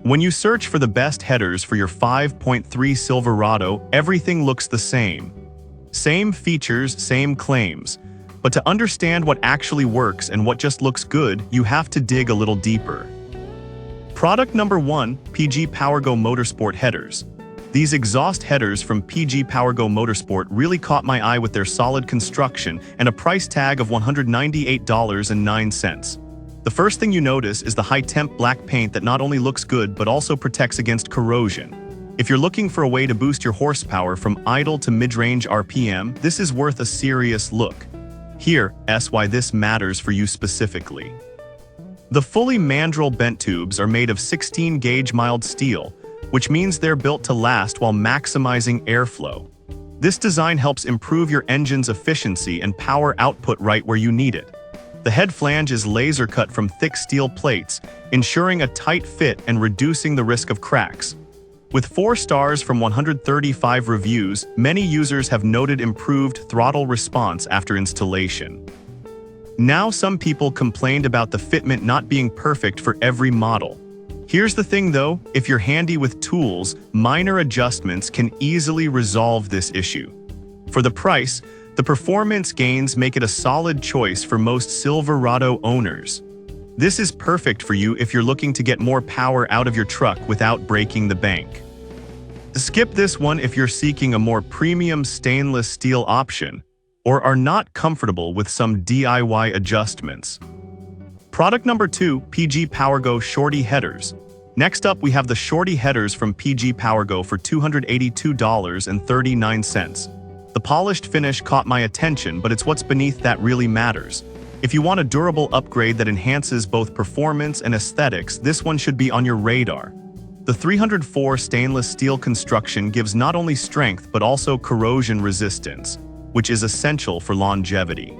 When you search for the best headers for your 5.3 Silverado, everything looks the same. Same features, same claims. But to understand what actually works and what just looks good, you have to dig a little deeper. Product number 1, PG PowerGo Motorsport Headers. These exhaust headers from PG PowerGo Motorsport really caught my eye with their solid construction and a price tag of $198.09. The first thing you notice is the high-temp black paint that not only looks good but also protects against corrosion. If you're looking for a way to boost your horsepower from idle to mid-range RPM, this is worth a serious look. Here's why this matters for you specifically. The fully mandrel bent tubes are made of 16-gauge mild steel, which means they're built to last while maximizing airflow. This design helps improve your engine's efficiency and power output right where you need it. The head flange is laser cut from thick steel plates, ensuring a tight fit and reducing the risk of cracks. With 4 stars from 135 reviews, many users have noted improved throttle response after installation. Now, some people complained about the fitment not being perfect for every model. Here's the thing though, if you're handy with tools, minor adjustments can easily resolve this issue. For the price, the performance gains make it a solid choice for most Silverado owners. This is perfect for you if you're looking to get more power out of your truck without breaking the bank. Skip this one if you're seeking a more premium stainless steel option or are not comfortable with some DIY adjustments. Product number 2, PG PowerGo Shorty Headers. Next up, we have the Shorty headers from PG PowerGo for $282.39. The polished finish caught my attention, but it's what's beneath that really matters. If you want a durable upgrade that enhances both performance and aesthetics, this one should be on your radar. The 304 stainless steel construction gives not only strength but also corrosion resistance, which is essential for longevity.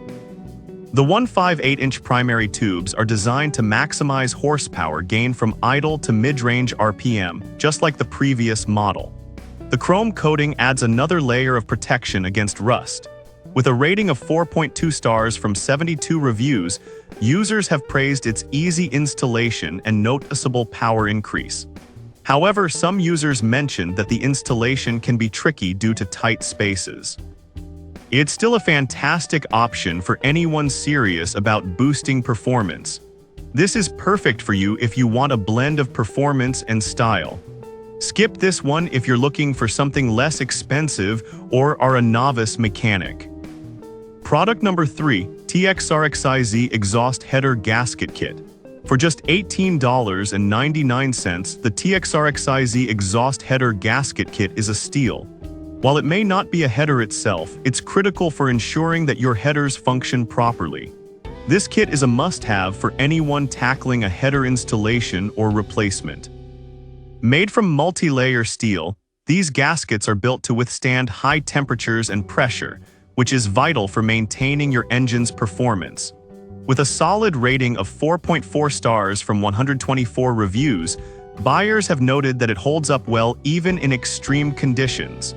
The 158-inch primary tubes are designed to maximize horsepower gain from idle to mid-range RPM, just like the previous model. The chrome coating adds another layer of protection against rust. With a rating of 4.2 stars from 72 reviews, users have praised its easy installation and noticeable power increase. However, some users mentioned that the installation can be tricky due to tight spaces. It's still a fantastic option for anyone serious about boosting performance. This is perfect for you if you want a blend of performance and style. Skip this one if you're looking for something less expensive or are a novice mechanic. Product number 3, TXRXIZ Exhaust Header Gasket Kit. For just $18.99, the TXRXIZ Exhaust Header Gasket Kit is a steal. While it may not be a header itself, it's critical for ensuring that your headers function properly. This kit is a must-have for anyone tackling a header installation or replacement. Made from multi-layer steel, these gaskets are built to withstand high temperatures and pressure, which is vital for maintaining your engine's performance. With a solid rating of 4.4 stars from 124 reviews, buyers have noted that it holds up well even in extreme conditions.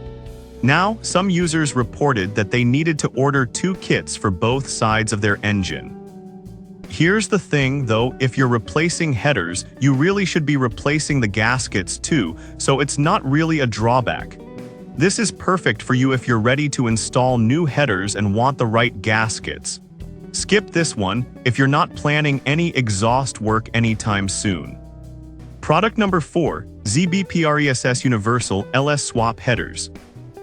Now, some users reported that they needed to order 2 kits for both sides of their engine. Here's the thing though, if you're replacing headers, you really should be replacing the gaskets too, so it's not really a drawback. This is perfect for you if you're ready to install new headers and want the right gaskets. Skip this one if you're not planning any exhaust work anytime soon. Product number 4, ZBPRESS Universal LS Swap Headers.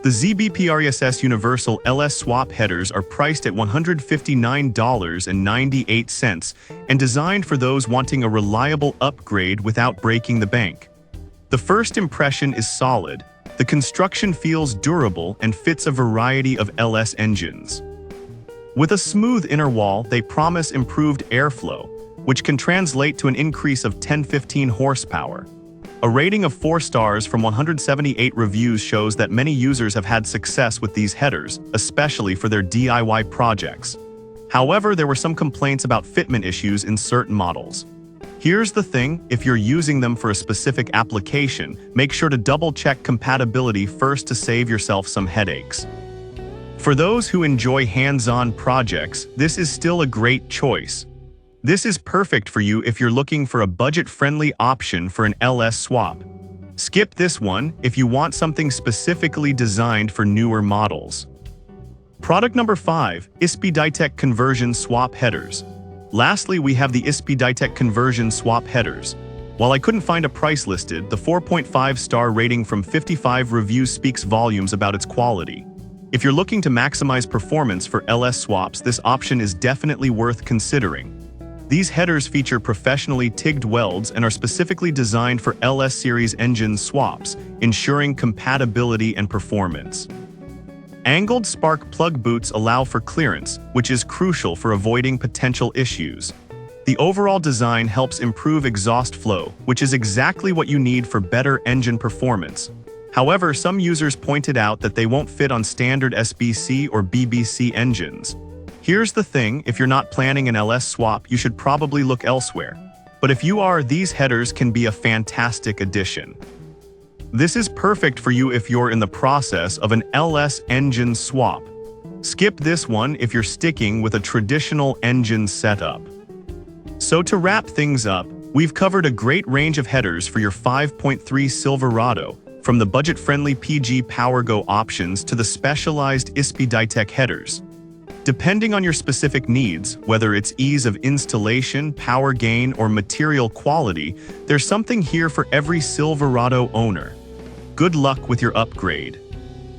The ZBPRESS Universal LS Swap Headers are priced at $159.98 and designed for those wanting a reliable upgrade without breaking the bank. The first impression is solid. The construction feels durable and fits a variety of LS engines. With a smooth inner wall, they promise improved airflow, which can translate to an increase of 10-15 horsepower. A rating of 4 stars from 178 reviews shows that many users have had success with these headers, especially for their DIY projects. However, there were some complaints about fitment issues in certain models. Here's the thing, if you're using them for a specific application, make sure to double-check compatibility first to save yourself some headaches. For those who enjoy hands-on projects, this is still a great choice. This is perfect for you if you're looking for a budget-friendly option for an LS swap. Skip this one if you want something specifically designed for newer models. Product number 5, ISPI-Ditech Conversion Swap Headers. Lastly, we have the ISPI-Ditech Conversion Swap Headers. While I couldn't find a price listed, the 4.5-star rating from 55 reviews speaks volumes about its quality. If you're looking to maximize performance for LS swaps, this option is definitely worth considering. These headers feature professionally TIGged welds and are specifically designed for LS series engine swaps, ensuring compatibility and performance. Angled spark plug boots allow for clearance, which is crucial for avoiding potential issues. The overall design helps improve exhaust flow, which is exactly what you need for better engine performance. However, some users pointed out that they won't fit on standard SBC or BBC engines. Here's the thing, if you're not planning an LS swap, you should probably look elsewhere. But if you are, these headers can be a fantastic addition. This is perfect for you if you're in the process of an LS engine swap. Skip this one if you're sticking with a traditional engine setup. So to wrap things up, we've covered a great range of headers for your 5.3 Silverado, from the budget-friendly PG PowerGo options to the specialized ISPI-Ditech headers. Depending on your specific needs, whether it's ease of installation, power gain, or material quality, there's something here for every Silverado owner. Good luck with your upgrade.